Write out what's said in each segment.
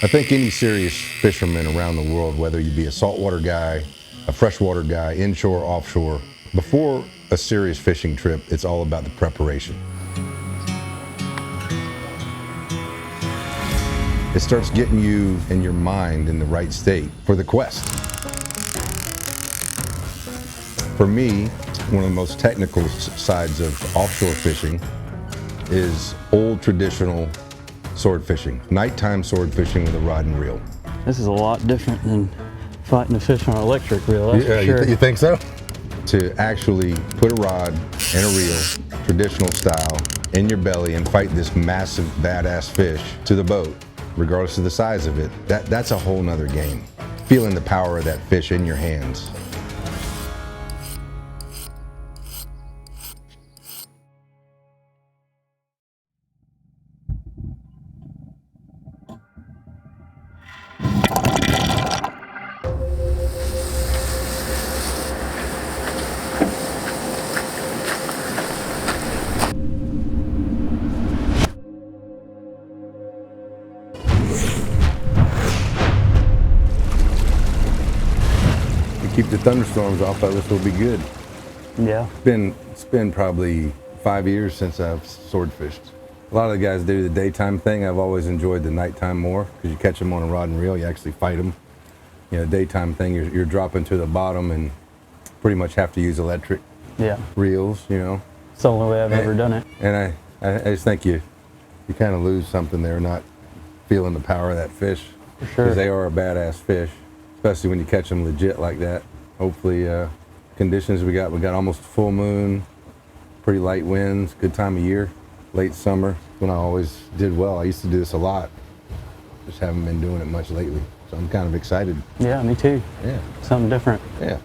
think any serious fisherman around the world, whether you be a saltwater guy, a freshwater guy, inshore, offshore, before a serious fishing trip, it's all about the preparation. It starts getting you and your mind in the right state for the quest. For me, one of the most technical sides of offshore fishing is old traditional sword fishing, nighttime sword fishing with a rod and reel. This is a lot different than fighting a fish on an electric reel, that's for sure. You think so? To actually put a rod and a reel, traditional style, in your belly and fight this massive, badass fish to the boat, regardless of the size of it, that's a whole nother game. Feeling the power of that fish in your hands. Keep the thunderstorms off, this will be good. Yeah. It's been probably 5 years since I've sword fished. A lot of the guys do the daytime thing. I've always enjoyed the nighttime more because you catch them on a rod and reel, you actually fight them. You know, daytime thing, you're dropping to the bottom and pretty much have to use electric reels, you know. It's the only way I've ever done it. And I just think you kind of lose something there, not feeling the power of that fish. For sure. Because they are a badass fish, especially when you catch them legit like that. Hopefully, conditions we got almost a full moon, pretty light winds, good time of year, late summer, when I always did well. I used to do this a lot, just haven't been doing it much lately. So I'm kind of excited. Yeah, me too. Yeah. Something different. Yeah.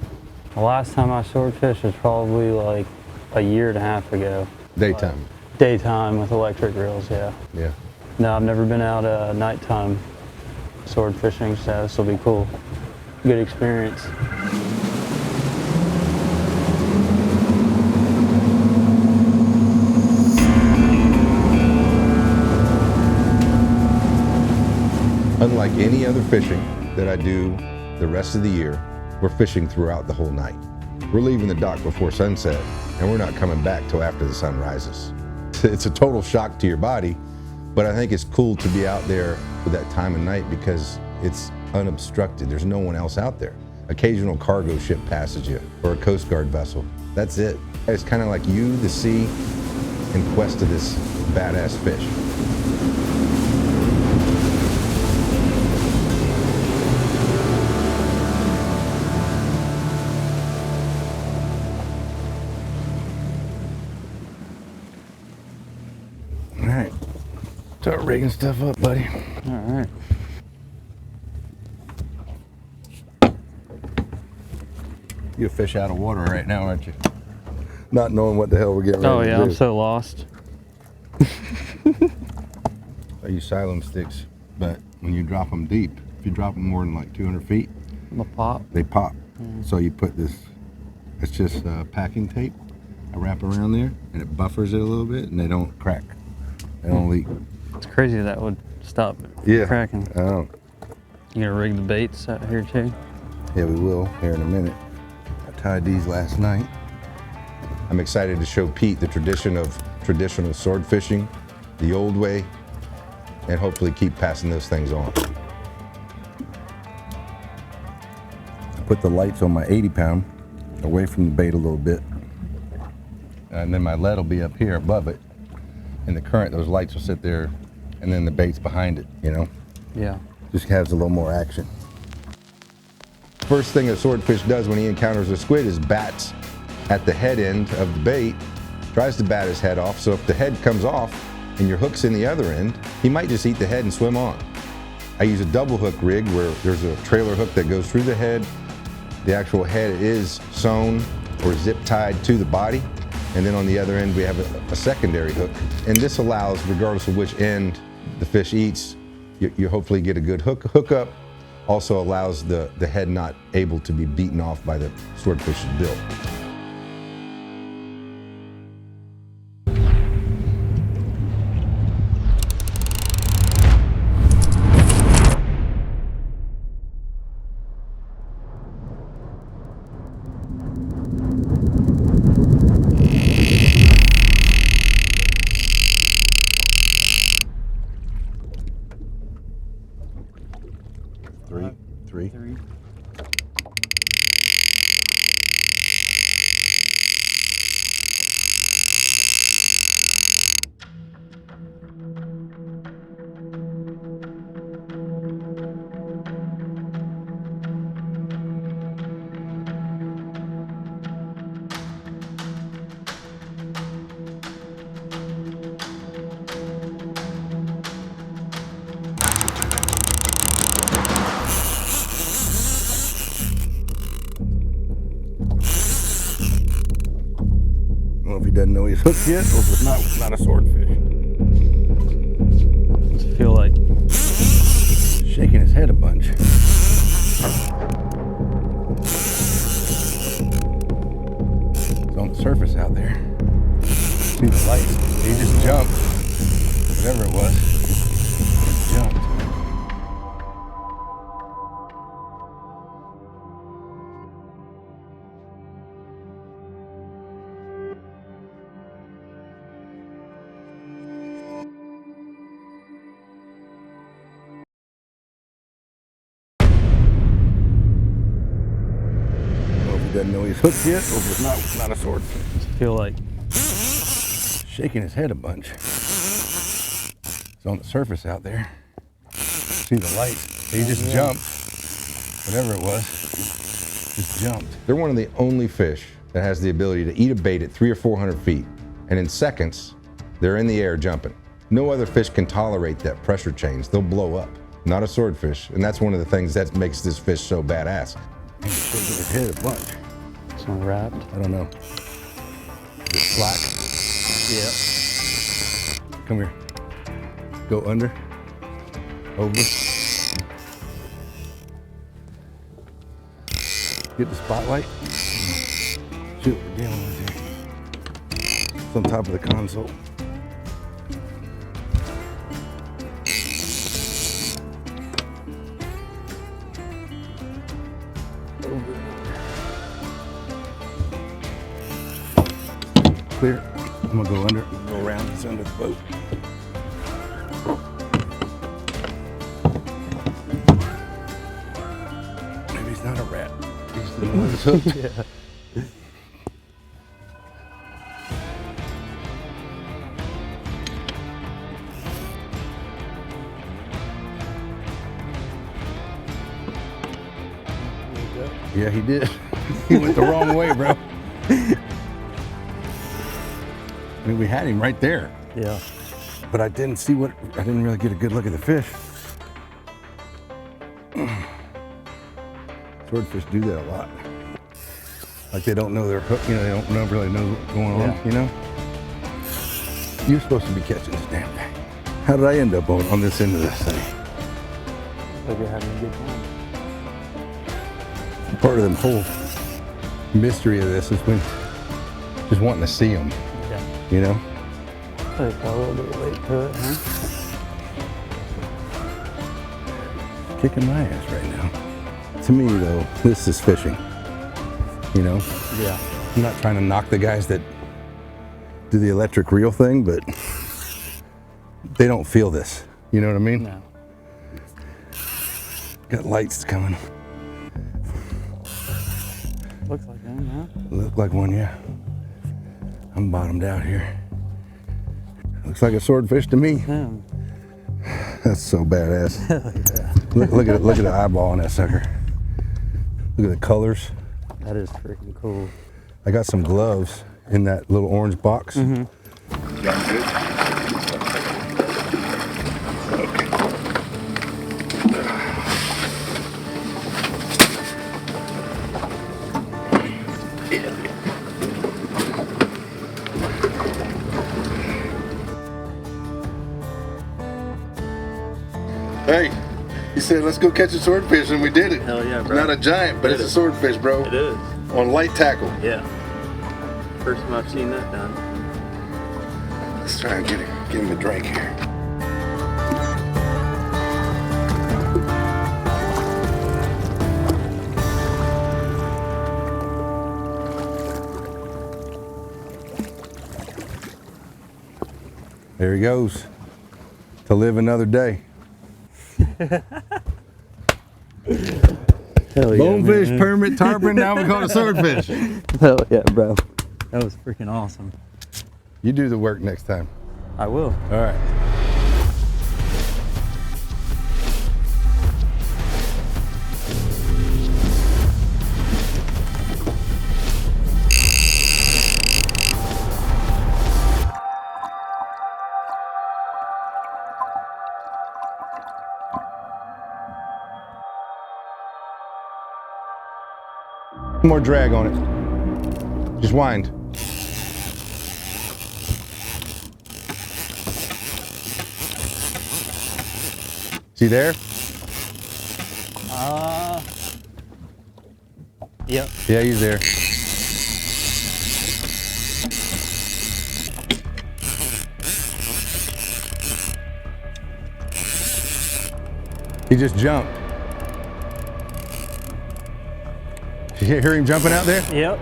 The last time I sword fished was probably like a year and a half ago. Daytime. Daytime with electric reels, yeah. Yeah. No, I've never been out nighttime sword fishing, so this will be cool. Good experience. Unlike any other fishing that I do the rest of the year, we're fishing throughout the whole night. We're leaving the dock before sunset, and we're not coming back till after the sun rises. It's a total shock to your body, but I think it's cool to be out there with that time of night because it's unobstructed. There's no one else out there. Occasional cargo ship passes you, or a Coast Guard vessel. That's it. It's kind of like you, the sea, in quest of this badass fish. All right, start rigging stuff up, buddy. All right. You're a fish out of water right now, aren't you? Not knowing what the hell we're getting ready to do. Oh yeah, I'm so lost. I use silent sticks, but when you drop them deep, if you drop them more than like 200 feet, The pop. they pop. So you put this, it's just packing tape. I wrap around there and it buffers it a little bit and they don't crack. They don't leak. It's crazy that would stop cracking. I don't. You gonna rig the baits out here too? Yeah, we will here in a minute. I tied these last night. I'm excited to show Pete the tradition of traditional sword fishing, the old way, and hopefully keep passing those things on. I put the lights on my 80-pound away from the bait a little bit. And then my lead will be up here above it. In the current, those lights will sit there, and then the bait's behind it, you know? Yeah. Just has a little more action. First thing a swordfish does when he encounters a squid is bats at the head end of the bait, tries to bat his head off, so if the head comes off and your hook's in the other end, he might just eat the head and swim on. I use a double hook rig where there's a trailer hook that goes through the head. The actual head is sewn or zip tied to the body, and then on the other end we have a secondary hook. And this allows, regardless of which end the fish eats, you hopefully get a good hookup. Also allows the head not able to be beaten off by the swordfish's bill. know if he doesn't know he's hooked yet, or if it's not a swordfish. What's it feel like? Shaking his head a bunch. It's on the surface out there. See the light. He just jumped. Whatever it was. Just jumped. Doesn't know he's hooked yet, or if it's not a swordfish. What's it feel like? Shaking his head a bunch. It's on the surface out there. See the light. He just jumped. Whatever it was, just jumped. They're one of the only fish that has the ability to eat a bait at 300 or 400 feet, and in seconds, they're in the air jumping. No other fish can tolerate that pressure change. They'll blow up. Not a swordfish, and that's one of the things that makes this fish so badass. He's shaking his head a bunch. It's not wrapped. I don't know. Is it slack? Yeah. Come here. Go under. Over. Get the spotlight. See what we're dealing with here. It's on top of the console. Clear. I'm gonna go under, go around, it's under the boat. Maybe he's not a rat. He's the one that's hooked. Yeah. Yeah, he did. He went the wrong way, bro. I mean, we had him right there. Yeah. But I didn't really get a good look at the fish. Swordfish do that a lot. Like they don't know they're hooked, they don't really know what's going on, You're supposed to be catching this damn thing. How did I end up on this end of this thing? Like you're having a good time. Part of the whole mystery of this is when just wanting to see them, Yeah. Like a little bit late to it, huh? Kicking my ass right now. To me, though, this is fishing. Yeah. I'm not trying to knock the guys that do the electric reel thing, but they don't feel this. You know what I mean? No. Got lights coming. Looks like one, huh? Look like one, yeah. I'm bottomed out here. Looks like a swordfish to me. Yeah. That's so badass. Hell yeah. Look at the eyeball on that sucker. Look at the colors. That is freaking cool. I got some gloves in that little orange box. Mm-hmm. Got good? Hey, he said, let's go catch a swordfish, and we did it. Hell yeah, bro. Not a giant, but it's a swordfish, bro. It is. On light tackle. Yeah. First time I've seen that done. Let's try and get him a drink here. There he goes. To live another day. Hell yeah, Bonefish, man. permit, tarpon, now we call it swordfish. Hell yeah, bro. That was freaking awesome. You do the work next time. I will. All right. More drag on it. Just wind. he there? Yep. Yeah, he's there. He just jumped. You hear him jumping out there? Yep.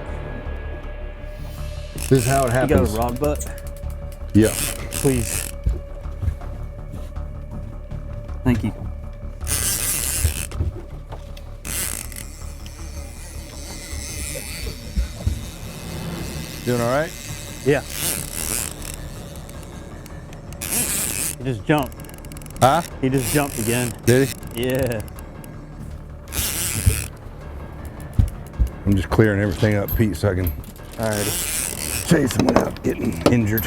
This is how it happens. You got a rod butt? Yep. Please. Thank you. Doing all right? Yeah. He just jumped. Huh? He just jumped again. Did he? Yeah. I'm just clearing everything up, Pete, so I can Alrighty. chase him without getting injured.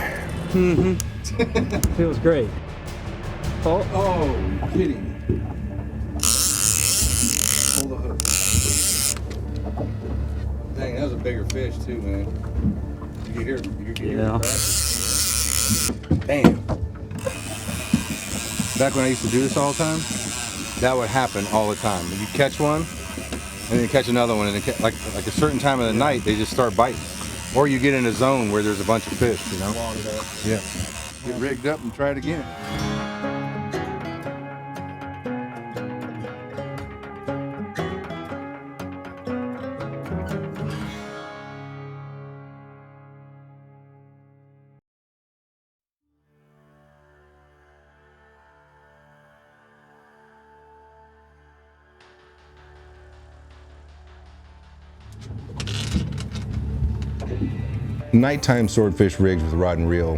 Feels great. Oh. Oh, you're kidding me. Pull the hook. Dang, that was a bigger fish too, man. You hear Yeah. Damn. Back when I used to do this all the time, that would happen all the time. If you catch one, and then you catch another one, and then like a certain time of the night, they just start biting. Or you get in a zone where there's a bunch of fish, you know? Yeah. Get rigged up and try it again. Nighttime swordfish rigs with rod and reel,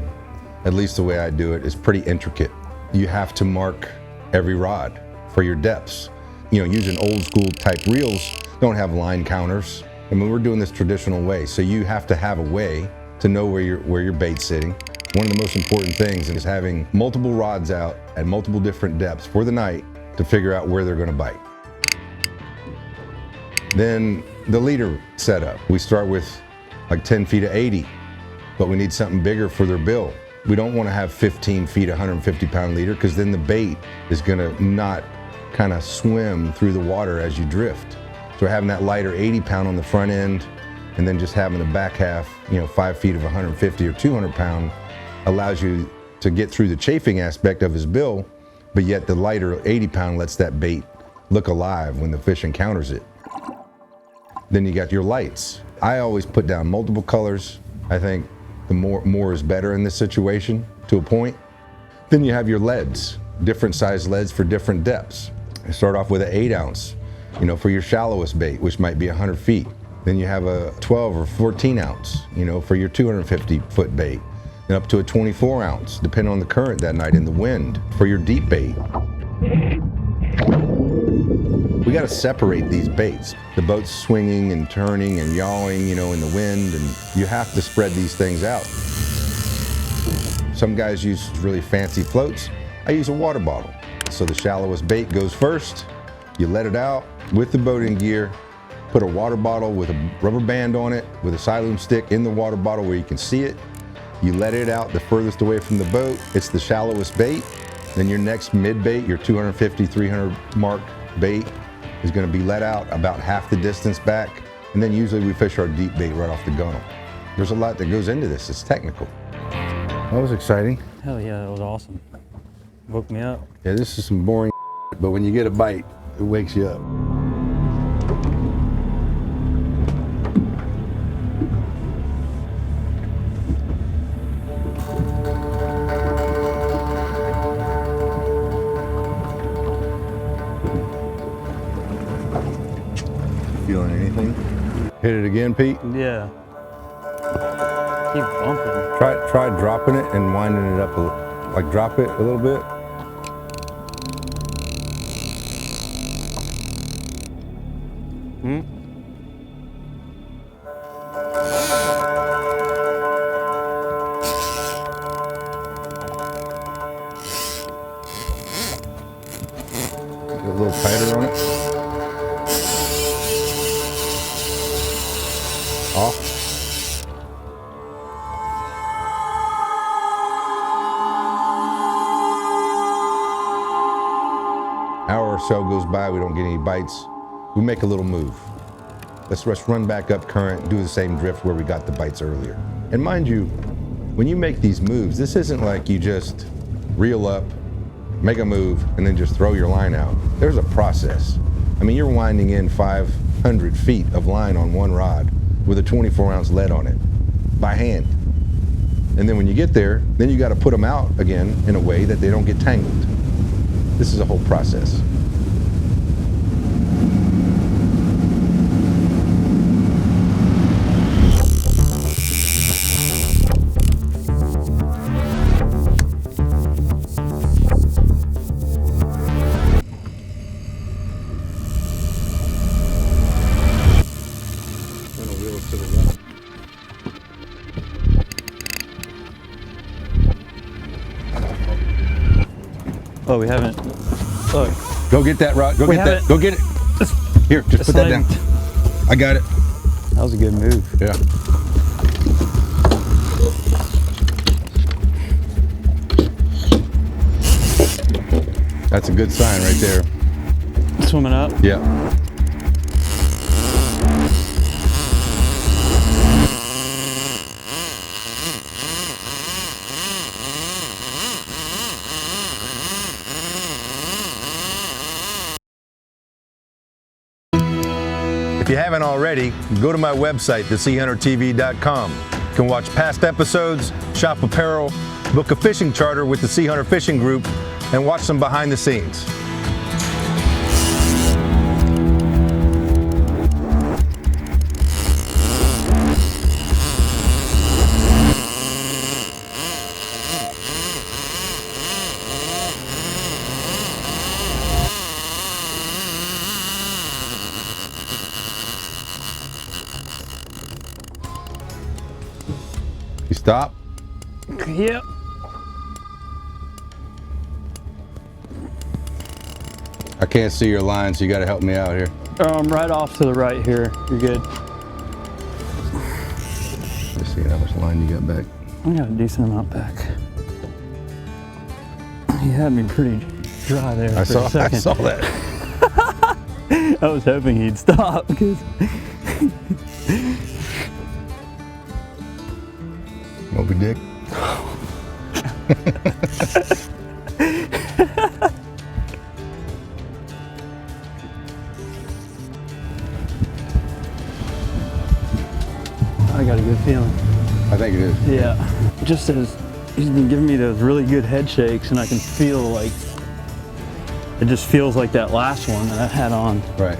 at least the way I do it, is pretty intricate. You have to mark every rod for your depths. You know, using old school type reels don't have line counters. I mean, we're doing this traditional way, so you have to have a way to know where your bait's sitting. One of the most important things is having multiple rods out at multiple different depths for the night to figure out where they're going to bite. Then the leader setup. We start with like 10 feet of 80, but we need something bigger for their bill. We don't want to have 15 feet, 150-pound leader, because then the bait is going to not kind of swim through the water as you drift. So having that lighter 80-pound on the front end, and then just having the back half, 5 feet of 150 or 200-pound, allows you to get through the chafing aspect of his bill, but yet the lighter 80-pound lets that bait look alive when the fish encounters it. Then you got your lights. I always put down multiple colors. I think the more is better in this situation to a point. Then you have your leads, different size leads for different depths. I start off with an 8-ounce, for your shallowest bait, which might be 100 feet. Then you have a 12 or 14 ounce, for your 250-foot bait. Then up to a 24-ounce, depending on the current that night and the wind, for your deep bait. We got to separate these baits. The boat's swinging and turning and yawing, in the wind, and you have to spread these things out. Some guys use really fancy floats. I use a water bottle. So the shallowest bait goes first. You let it out with the boating gear, put a water bottle with a rubber band on it, with a siloom stick in the water bottle where you can see it. You let it out the furthest away from the boat. It's the shallowest bait. Then your next mid bait, your 250, 300 mark bait, is going to be let out about half the distance back, and then usually we fish our deep bait right off the gunnel. There's a lot that goes into this. It's technical. That was exciting. Hell yeah, that was awesome. Woke me up. Yeah, this is some boring, but when you get a bite, it wakes you up. Feeling anything? Hit it again, Pete? Yeah. Keep bumping. Try dropping it and winding it up, like drop it a little bit. Get a little tighter on it. Off. Hour or so goes by, we don't get any bites. We make a little move. Let's run back up current, do the same drift where we got the bites earlier. And mind you, when you make these moves, this isn't like you just reel up, make a move, and then just throw your line out. There's a process. I mean, you're winding in 500 feet of line on one rod with a 24-ounce lead on it, by hand. And then when you get there, then you got to put them out again in a way that they don't get tangled. This is a whole process. Oh, we haven't. Look. Go get that rod. Go get that. Go get it. Here, just put that down. I got it. That was a good move. Yeah. That's a good sign right there. Swimming up? Yeah. If you haven't already, go to my website, theseahuntertv.com. You can watch past episodes, shop apparel, book a fishing charter with the Seahunter Fishing Group, and watch some behind the scenes. You stop? Yep. I can't see your line, so you got to help me out here. Right off to the right here. You're good. Let's see how much line you got back. I got a decent amount back. He had me pretty dry there for a second. I saw that. I was hoping he'd stop because Moby Dick. I got a good feeling. I think it is. Yeah. Just as he's been giving me those really good head shakes, and I can feel like it just feels like that last one that I had on. Right.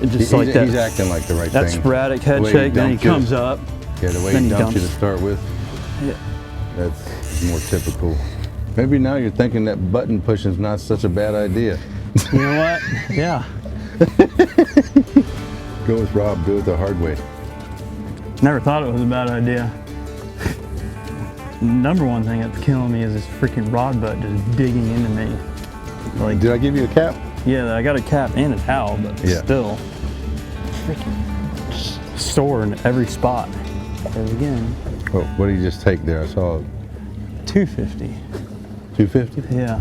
It just like that. He's acting like the right that thing. That sporadic head shake, then he comes up. Yeah, the way he dumped you to start with. Yeah. That's more typical. Maybe now you're thinking that button pushing is not such a bad idea. You know what? Yeah. Go with Rob, do it the hard way. Never thought it was a bad idea. Number one thing that's killing me is this freaking rod butt just digging into me. Like, did I give you a cap? Yeah, I got a cap and a towel, but still, freaking sore in every spot. There again. Oh, what did you just take there? I saw 250. 250? Yeah.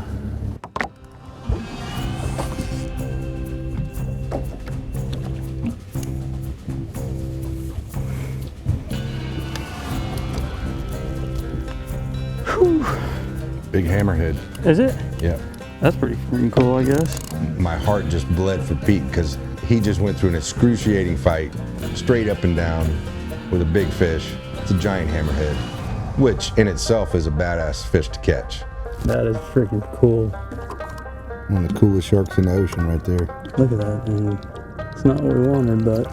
Whew. Big hammerhead. Is it? Yeah. That's pretty freaking cool, I guess. My heart just bled for Pete because he just went through an excruciating fight, straight up and down, with a big fish. It's a giant hammerhead, which in itself is a badass fish to catch. That is freaking cool. One of the coolest sharks in the ocean right there. Look at that, man. It's not what we wanted, but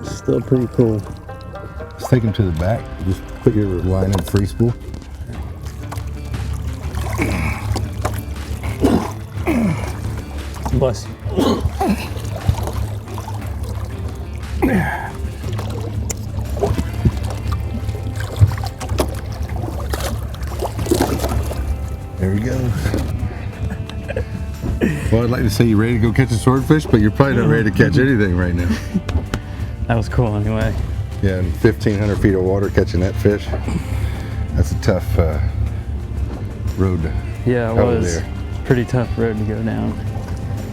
it's still pretty cool. Let's take him to the back. Just put your line in free spool. Bless you. There he goes. Well, I'd like to say you're ready to go catch a swordfish, but you're probably not ready to catch anything right now. That was cool anyway. Yeah, in 1,500 feet of water catching that fish. That's a tough road. Yeah, it was. Pretty tough road to go down.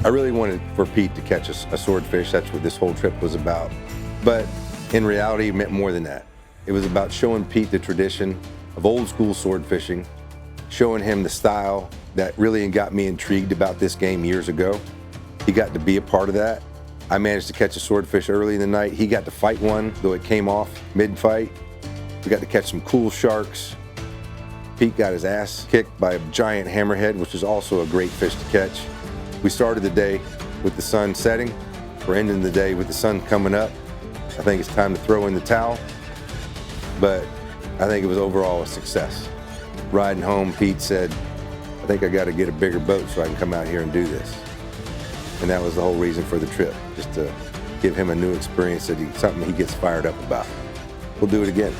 I really wanted for Pete to catch a swordfish. That's what this whole trip was about. But in reality, it meant more than that. It was about showing Pete the tradition of old school sword fishing, showing him the style that really got me intrigued about this game years ago. He got to be a part of that. I managed to catch a swordfish early in the night. He got to fight one, though it came off mid-fight. We got to catch some cool sharks. Pete got his ass kicked by a giant hammerhead, which is also a great fish to catch. We started the day with the sun setting. We're ending the day with the sun coming up. I think it's time to throw in the towel, but I think it was overall a success. Riding home, Pete said, I think I got to get a bigger boat so I can come out here and do this. And that was the whole reason for the trip, just to give him a new experience, something he gets fired up about. We'll do it again.